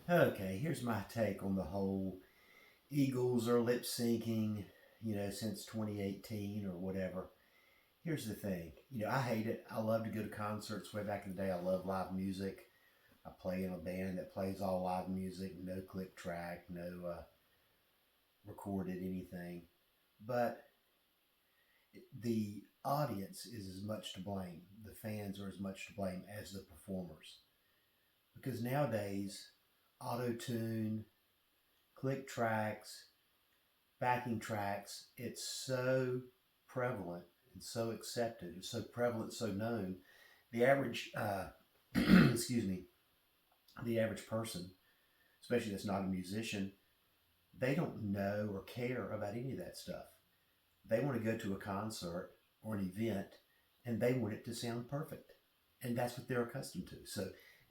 Okay, here's my take on the whole Eagles are lip syncing, since 2018 or whatever. Here's the thing, I hate it. I love to go to concerts. Way back in the day, I love live music. I play in a band that plays all live music, no click track, no recorded anything. But the audience is as much to blame. The fans are as much to blame as the performers. Because nowadays, auto tune, click tracks, backing tracks, it's so prevalent and so accepted, it's so prevalent, so known. The average, excuse me, the average person, especially that's not a musician, they don't know or care about any of that stuff. They want to go to a concert or an event and they want it to sound perfect. And that's what they're accustomed to. So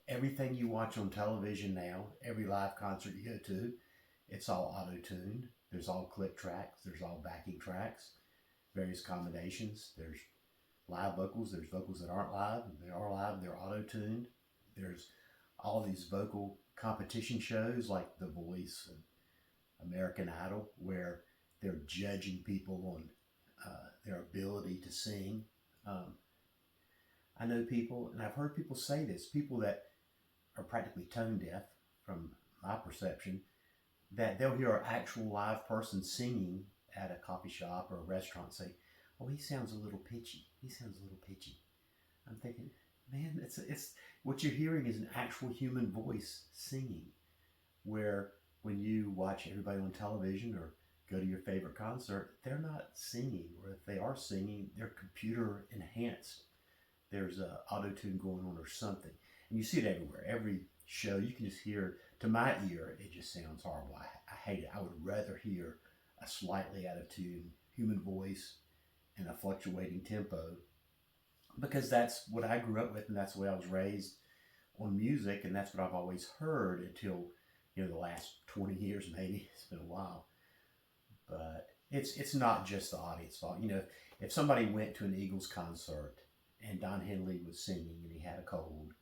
everything you watch on television now, every live concert you go to, it's all auto tuned. There's all click tracks. There's all backing tracks, various combinations. There's live vocals. There's vocals that aren't live. They are live. They're auto tuned. There's all these vocal competition shows like The Voice and American Idol, where they're judging people on their ability to sing. Um, I know people, and I've heard people say this, people that are practically tone deaf, from my perception, that they'll hear an actual live person singing at a coffee shop or a restaurant, say, "Oh, he sounds a little pitchy. He sounds a little pitchy." I'm thinking, man, it's what you're hearing is an actual human voice singing. Where when you watch everybody on television or go to your favorite concert, they're not singing, or if they are singing, they're computer enhanced. There's a auto tune going on or something, and you see it everywhere. Every show, you can just hear. To my ear, it just sounds horrible. I hate it. I would rather hear a slightly out of tune human voice and a fluctuating tempo, because that's what I grew up with, and that's the way I was raised on music, and that's what I've always heard until the last 20 years maybe. It's been a while, but it's not just the audience fault. If somebody went to an Eagles concert and Don Henley was singing and he had a cold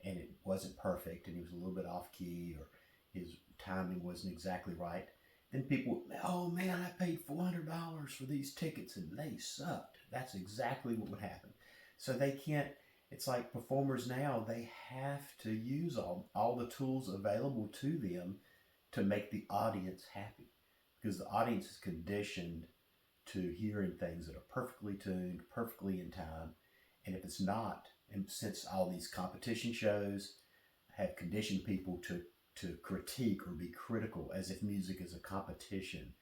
and it wasn't perfect and he was a little bit off key, or his timing wasn't exactly right, then people, "Oh man, I paid $400 for these tickets and they sucked." That's exactly what would happen. So they can't, it's like performers now, they have to use all the tools available to them to make the audience happy, because the audience is conditioned to hearing things that are perfectly tuned, perfectly in time. And if it's not, and since all these competition shows have conditioned people to critique or be critical, as if music is a competition,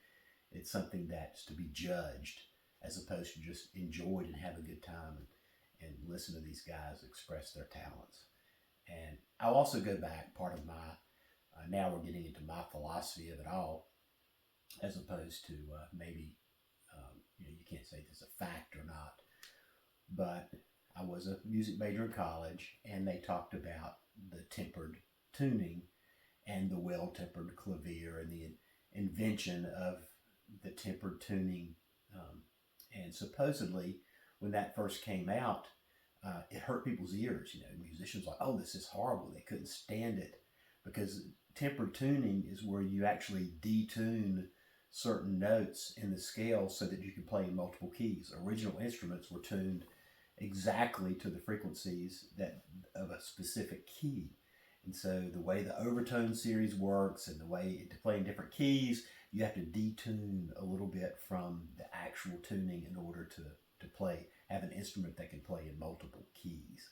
it's something that's to be judged as opposed to just enjoyed and have a good time and listen to these guys express their talents. And I'll also go back, part of my, now we're getting into my philosophy of it all, as opposed to maybe, you can't say this is a fact or not, but I was a music major in college, and they talked about the tempered tuning and the well-tempered clavier and the invention of the tempered tuning. And supposedly, when that first came out, it hurt people's ears. Musicians like, "Oh, this is horrible." They couldn't stand it, because tempered tuning is where you actually detune certain notes in the scale so that you can play in multiple keys. Original instruments were tuned exactly to the frequencies that of a specific key. And so the way the overtone series works and the way to play in different keys, you have to detune a little bit from the actual tuning in order to play, have an instrument that can play in multiple keys.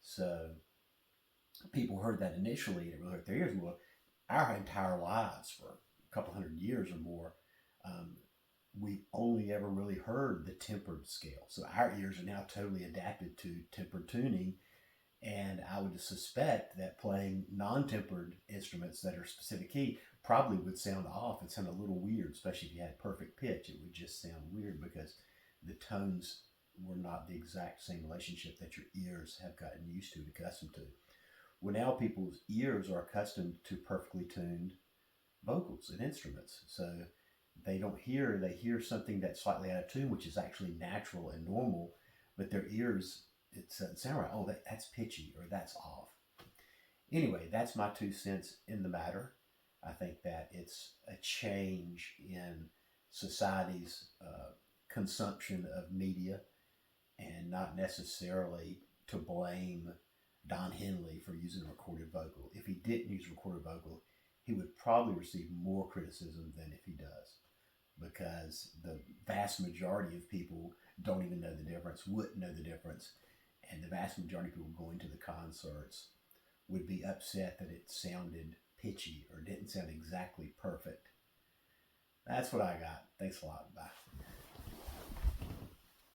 So people heard that initially, and it really hurt their ears. Well, our entire lives, for a couple hundred years or more, um, we've only ever really heard the tempered scale. So our ears are now totally adapted to tempered tuning. And I would suspect that playing non-tempered instruments that are specific key probably would sound off and sound a little weird, especially if you had perfect pitch. It would just sound weird because the tones were not the exact same relationship that your ears have gotten used to, accustomed to. Well, now people's ears are accustomed to perfectly tuned vocals and instruments. So they hear something that's slightly out of tune, which is actually natural and normal, but their ears, it doesn't sound right. "Oh, that's pitchy," or "that's off." Anyway, that's my 2 cents in the matter. I think that it's a change in society's consumption of media, and not necessarily to blame Don Henley for using a recorded vocal. If he didn't use a recorded vocal, he would probably receive more criticism than if he does, because the vast majority of people don't even know the difference, wouldn't know the difference, and the vast majority of people going to the concerts would be upset that it sounded pitchy or didn't sound exactly perfect. That's what I got. Thanks a lot. Bye.